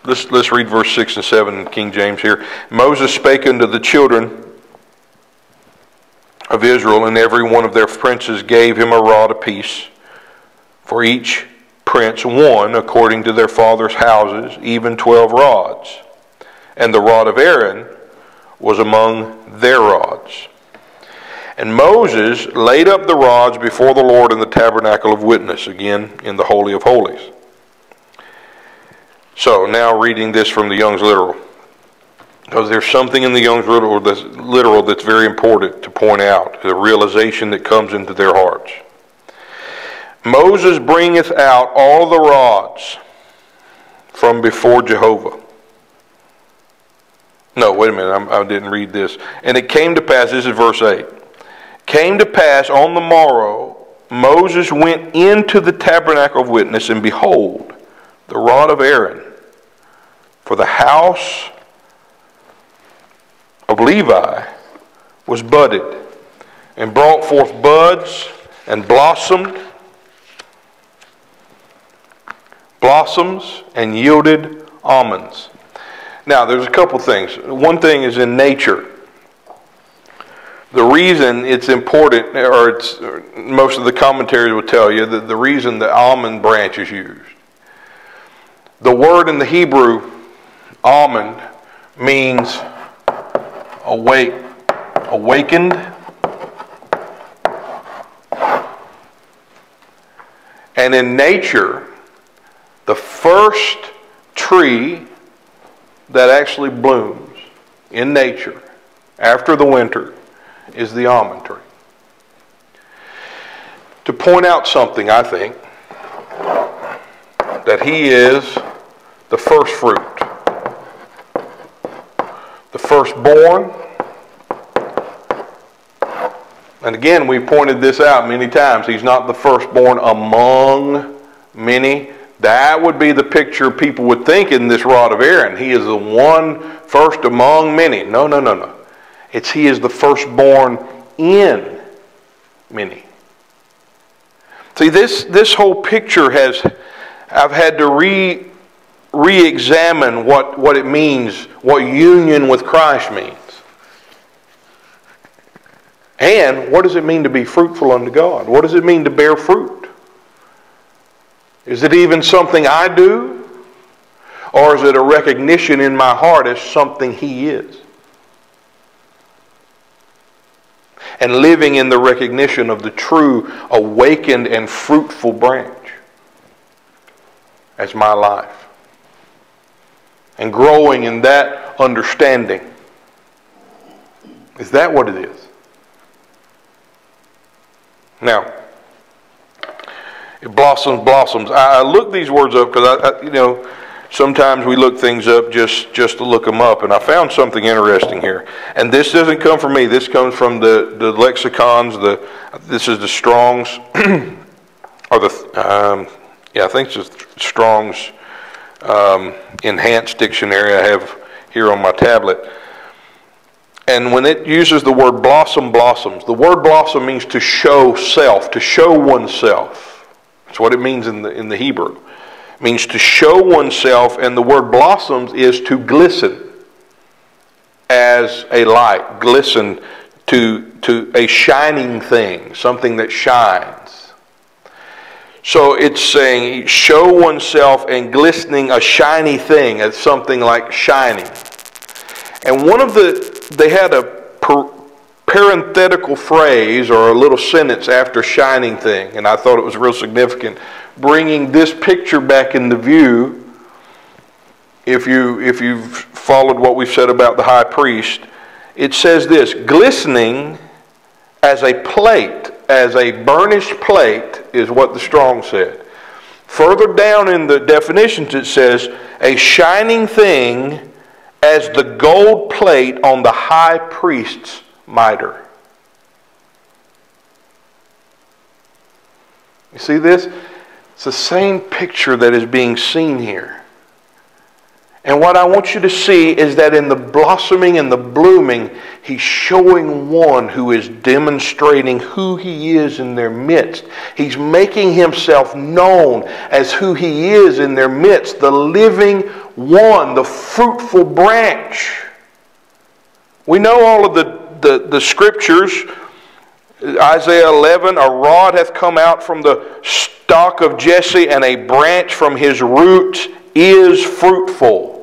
Let's read verse 6 and 7 in King James here. Moses spake unto the children of Israel, and every one of their princes gave him a rod apiece, for each prince one, according to their fathers' houses, even 12 rods. And the rod of Aaron was among their rods. And Moses laid up the rods before the Lord in the tabernacle of witness, again in the Holy of Holies. So now reading this from the Young's Literal, because there's something in the Young's Literal that's very important to point out, the realization that comes into their hearts. Moses bringeth out all the rods from before Jehovah. No, wait a minute, I didn't read this. And it came to pass, this is verse 8. Came to pass on the morrow, Moses went into the tabernacle of witness, and behold, the rod of Aaron for the house of Levi was budded, and brought forth buds, and blossoms, and yielded almonds. Now, there's a couple things. One thing is in nature. The reason it's important, or most of the commentaries will tell you that the reason the almond branch is used. The word in the Hebrew, almond, means awakened, and in nature, the first tree that actually blooms in nature after the winter is the almond tree. To point out something, I think, that he is the first fruit, the firstborn. And again, we've pointed this out many times. He's not the firstborn among many, That would be the picture people would think in this rod of Aaron. He is the one first among many. No, no, no, no. It's he is the firstborn in many. See, this whole picture I've had to re-examine what it means, what union with Christ means. And what does it mean to be fruitful unto God? What does it mean to bear fruit? Is it even something I do? Or is it a recognition in my heart as something He is? And living in the recognition of the true, awakened, and fruitful branch as my life. And growing in that understanding. Is that what it is? Now, it blossoms. I look these words up because sometimes we look things up just to look them up, and I found something interesting here. And this doesn't come from me. This comes from the lexicons. This is the Strong's, or I think it's the Strong's Enhanced Dictionary I have here on my tablet. And when it uses the word blossoms. The word blossom means to show self, to show oneself. That's what it means in the Hebrew. It means to show oneself, and the word blossoms is to glisten as a light, glisten to a shining thing, something that shines. So it's saying show oneself and glistening a shiny thing as something like shining. And they had a parenthetical phrase or a little sentence after shining thing, and I thought it was real significant, bringing this picture back into view. If you've followed what we've said about the high priest, it says this: glistening as a plate, as a burnished plate, is what the Strong said. Further down in the definitions it says a shining thing as the gold plate on the high priest's mitre. You see this? It's the same picture that is being seen here. And what I want you to see is that in the blossoming and the blooming, He's showing one who is demonstrating who He is in their midst. He's making Himself known as who He is in their midst, the living one, the fruitful branch. We know all of the scriptures. Isaiah 11, a rod hath come out from the stock of Jesse, and a branch from his roots is fruitful.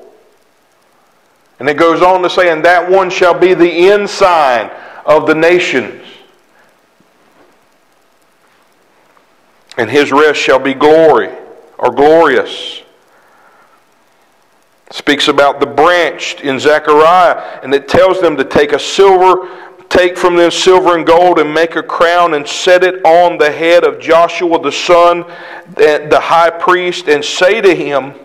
And it goes on to say, and that one shall be the ensign of the nations. And his rest shall be glory, or glorious. It speaks about the branch in Zechariah, and it tells them to take from them silver and gold, and make a crown, and set it on the head of Joshua the son, the high priest, and say to him,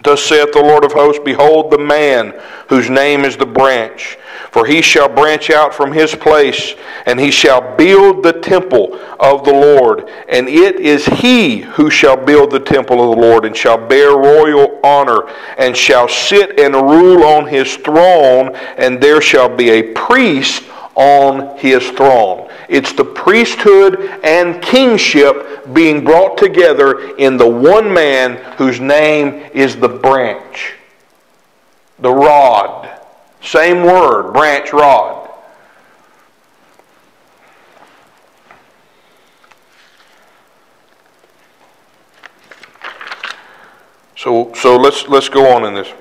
thus saith the Lord of hosts, behold the man whose name is the branch. For he shall branch out from his place, and he shall build the temple of the Lord. And it is he who shall build the temple of the Lord, and shall bear royal honor, and shall sit and rule on his throne, and there shall be a priest on his throne. It's the priesthood and kingship being brought together in the one man whose name is the branch. The rod. Same word, branch, rod. So let's go on in this.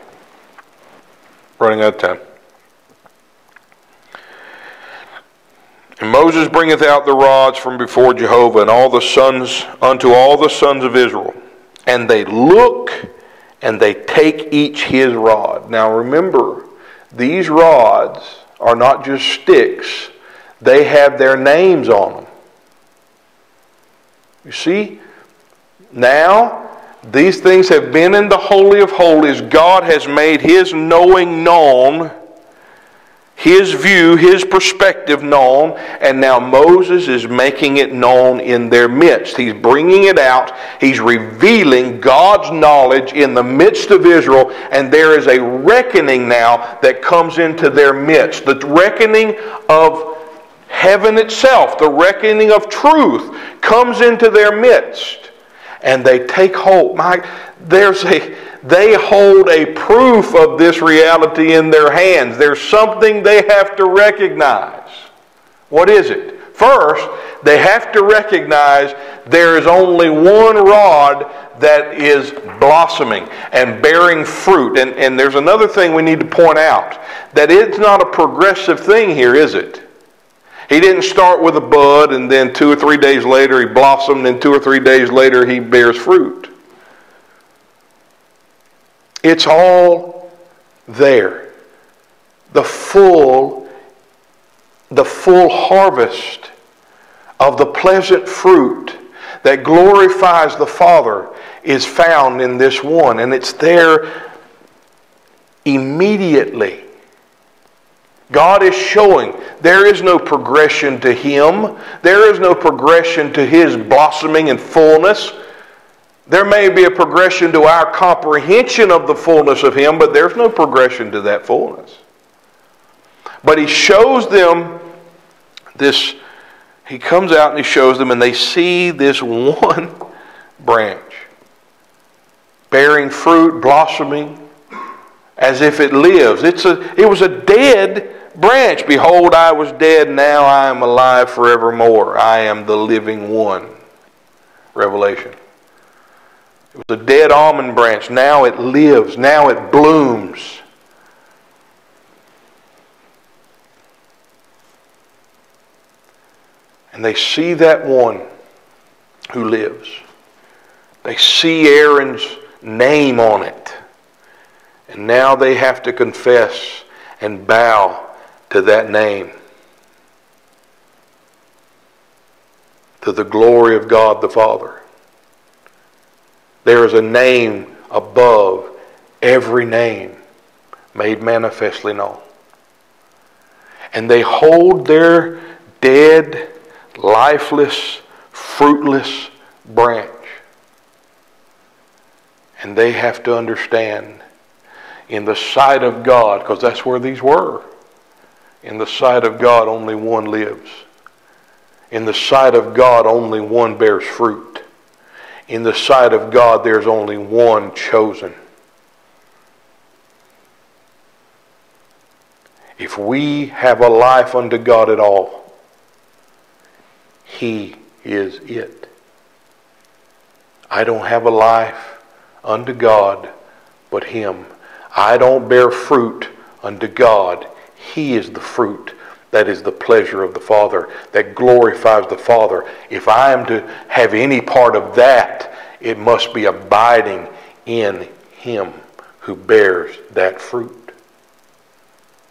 Running out of time. And Moses bringeth out the rods from before Jehovah, and unto all the sons of Israel. And they look, and they take each his rod. Now remember, these rods are not just sticks. They have their names on them. You see? Now, these things have been in the Holy of Holies. God has made His knowing known. his view, his perspective known, and now Moses is making it known in their midst. He's bringing it out. He's revealing God's knowledge in the midst of Israel, and there is a reckoning now that comes into their midst. The reckoning of heaven itself, the reckoning of truth, comes into their midst, and they take hold. They hold a proof of this reality in their hands. There's something they have to recognize. What is it? First, they have to recognize there is only one rod that is blossoming and bearing fruit. And there's another thing we need to point out, that it's not a progressive thing here, is it? He didn't start with a bud and then 2 or 3 days later he blossomed and 2 or 3 days later he bears fruit. It's all there. The full harvest of the pleasant fruit that glorifies the Father is found in this one. And it's there immediately. God is showing there is no progression to Him. There is no progression to His blossoming and fullness. There may be a progression to our comprehension of the fullness of Him, but there's no progression to that fullness. But He shows them this. He comes out and He shows them, and they see this one branch bearing fruit, blossoming, as if it lives. It was a dead branch. Behold, I was dead, now I am alive forevermore. I am the living one. Revelation. It was a dead almond branch. Now it lives. Now it blooms. And they see that one who lives. They see Aaron's name on it. And now they have to confess and bow to that name. To the glory of God the Father. There is a name above every name made manifestly known. And they hold their dead, lifeless, fruitless branch. And they have to understand, in the sight of God, because that's where these were, in the sight of God only one lives. In the sight of God only one bears fruit. In the sight of God, there's only one chosen. If we have a life unto God at all, He is it. I don't have a life unto God but Him. I don't bear fruit unto God. He is the fruit. That is the pleasure of the Father, that glorifies the Father. If I am to have any part of that, it must be abiding in Him who bears that fruit.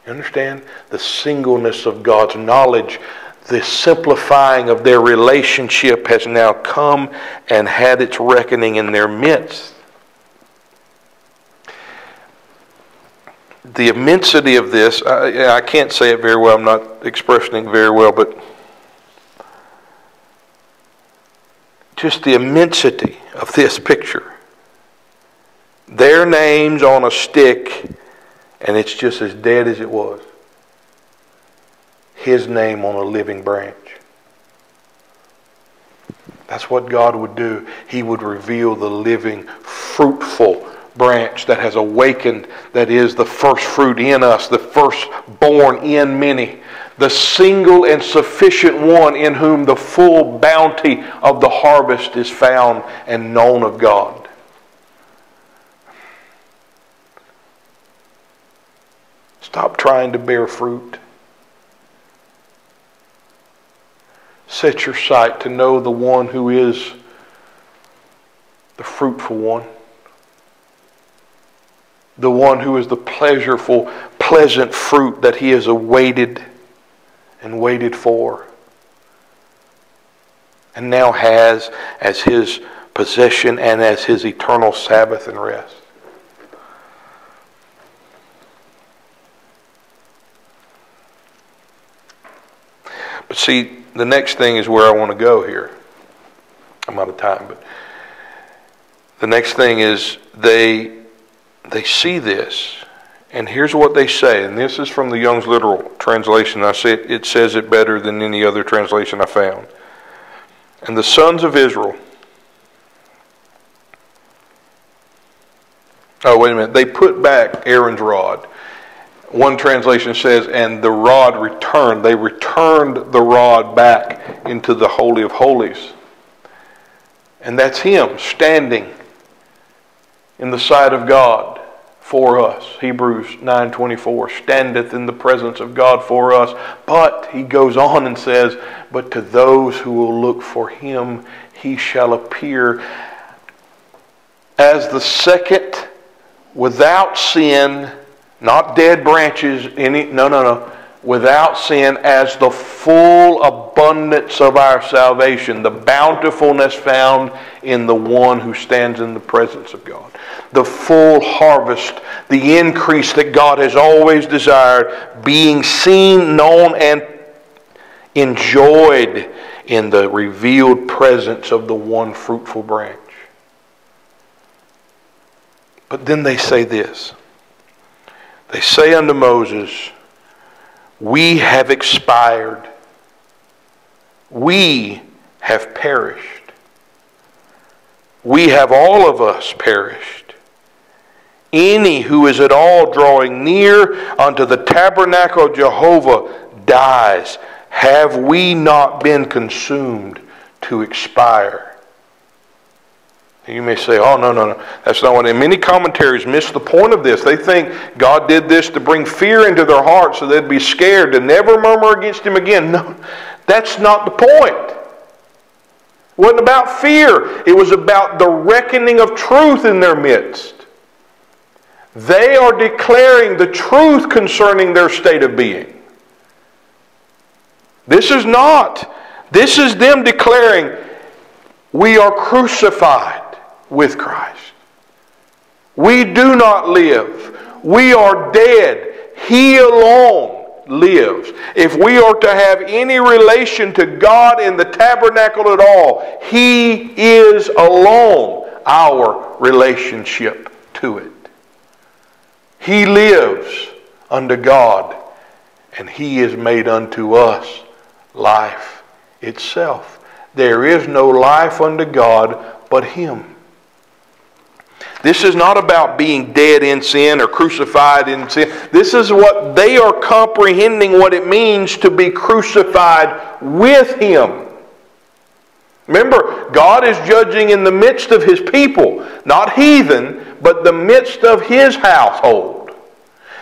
You understand? The singleness of God's knowledge, the simplifying of their relationship has now come and had its reckoning in their midst. The immensity of this, I can't say it very well, I'm not expressing it very well, but just the immensity of this picture. Their names on a stick, and it's just as dead as it was. His name on a living branch. That's what God would do. He would reveal the living, fruitful branch that has awakened, that is the first fruit in us, the firstborn in many, the single and sufficient one in whom the full bounty of the harvest is found and known of God. Stop trying to bear fruit. Set your sight to know the one who is the fruitful one. The one who is the pleasureful, pleasant fruit that He has awaited and waited for. And now has as His possession and as His eternal Sabbath and rest. But see, the next thing is where I want to go here. I'm out of time, but the next thing is they see this, and here's what they say, and this is from the Young's Literal Translation. I say it says it better than any other translation I found. And the sons of Israel. Oh, wait a minute. They put back Aaron's rod. One translation says, and the rod returned. They returned the rod back into the Holy of Holies. And that's him standing in the sight of God for us. Hebrews 9:24, standeth in the presence of God for us. But he goes on and says, but to those who will look for him, he shall appear as the second, without sin, not dead branches, without sin, as the full abundance of our salvation, the bountifulness found in the one who stands in the presence of God. The full harvest, the increase that God has always desired, being seen, known, and enjoyed in the revealed presence of the one fruitful branch. But then they say this. They say unto Moses, we have expired. We have perished. We have all of us perished. Any who is at all drawing near unto the tabernacle of Jehovah dies. Have we not been consumed to expire? You may say, oh, no. That's not what. And many commentaries miss the point of this. They think God did this to bring fear into their hearts so they'd be scared to never murmur against him again. No, that's not the point. It wasn't about fear. It was about the reckoning of truth in their midst. They are declaring the truth concerning their state of being. This is them declaring, we are crucified with Christ. We do not live. We are dead. He alone lives. If we are to have any relation to God in the tabernacle at all, He is alone our relationship to it. He lives unto God, and He is made unto us life itself. There is no life unto God but Him. This is not about being dead in sin or crucified in sin. This is what they are comprehending what it means to be crucified with Him. Remember, God is judging in the midst of His people, not heathen, but the midst of His household.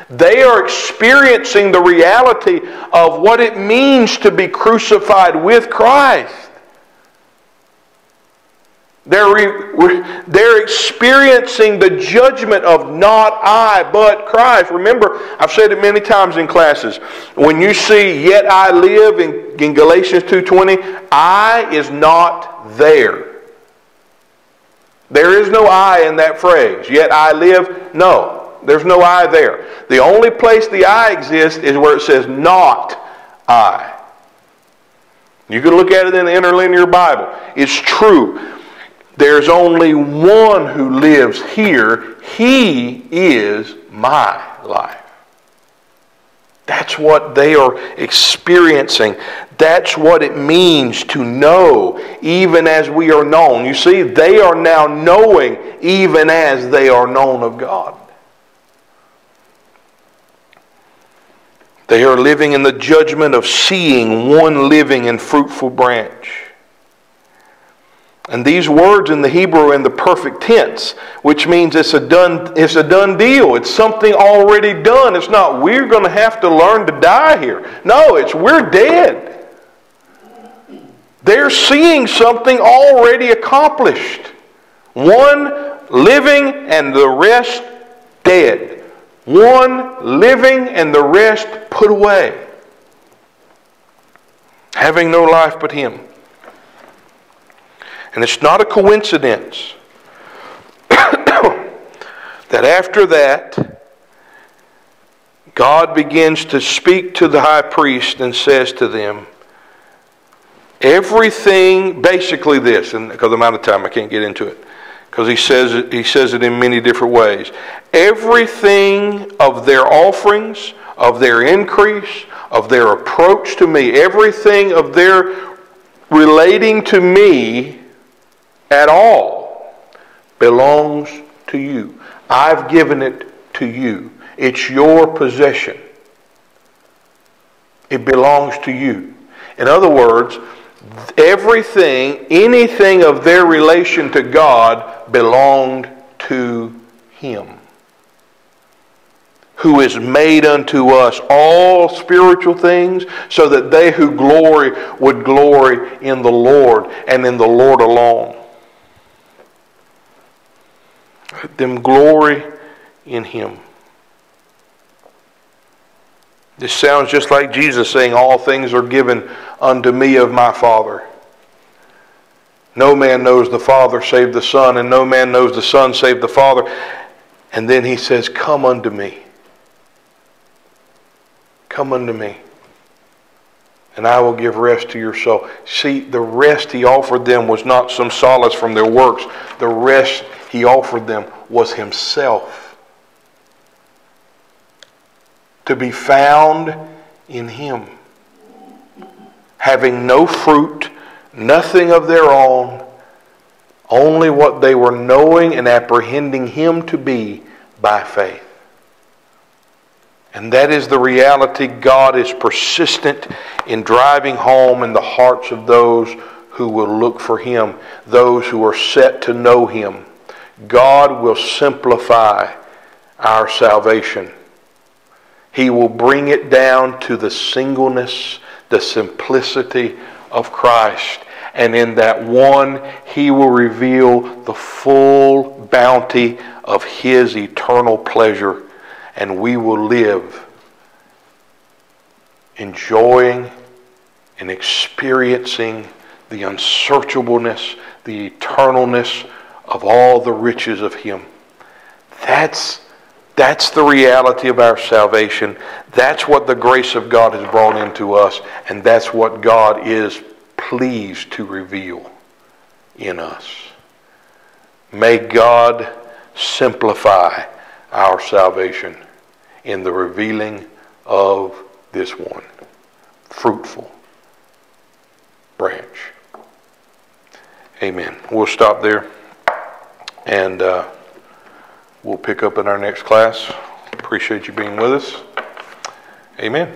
They are experiencing the reality of what it means to be crucified with Christ. They're experiencing the judgment of not I, but Christ. Remember, I've said it many times in classes. When you see, yet I live in Galatians 2:20, I is not there. There is no I in that phrase. Yet I live. No, there's no I there. The only place the I exists is where it says not I. You can look at it in the interlinear Bible. It's true. There's only one who lives here. He is my life. That's what they are experiencing. That's what it means to know even as we are known. You see, they are now knowing even as they are known of God. They are living in the judgment of seeing one living and fruitful branch. And these words in the Hebrew are in the perfect tense, which means it's a done deal. It's something already done. It's not, we're going to have to learn to die here. No, it's we're dead. They're seeing something already accomplished. One living and the rest dead. One living and the rest put away. Having no life but Him. And it's not a coincidence that after that, God begins to speak to the high priest and says to them, Everything, basically this, and because I'm out of time, I can't get into it, because he says it in many different ways. Everything of their offerings, of their increase, of their approach to me, everything of their relating to me at all belongs to you. I've given it to you. It's your possession. It belongs to you. In other words, everything, anything of their relation to God belonged to Him, who is made unto us all spiritual things, so that they who glory would glory in the Lord and in the Lord alone. Let them glory in Him. This sounds just like Jesus saying, all things are given unto me of my Father. No man knows the Father save the Son, and no man knows the Son save the Father. And then He says, come unto me. Come unto me, and I will give rest to your soul. See, the rest He offered them was not some solace from their works. The rest He offered them was Himself, to be found in Him, having no fruit, nothing of their own, only what they were knowing and apprehending Him to be by faith. And that is the reality God is persistent in driving home in the hearts of those who will look for Him, those who are set to know Him. God will simplify our salvation. He will bring it down to the singleness, the simplicity of Christ. And in that one, He will reveal the full bounty of His eternal pleasure. And we will live enjoying and experiencing the unsearchableness, the eternalness of all the riches of Him. That's the reality of our salvation. That's what the grace of God has brought into us. And that's what God is pleased to reveal in us. May God simplify our salvation in the revealing of this one fruitful branch. Amen. We'll stop there, and we'll pick up in our next class. Appreciate you being with us. Amen.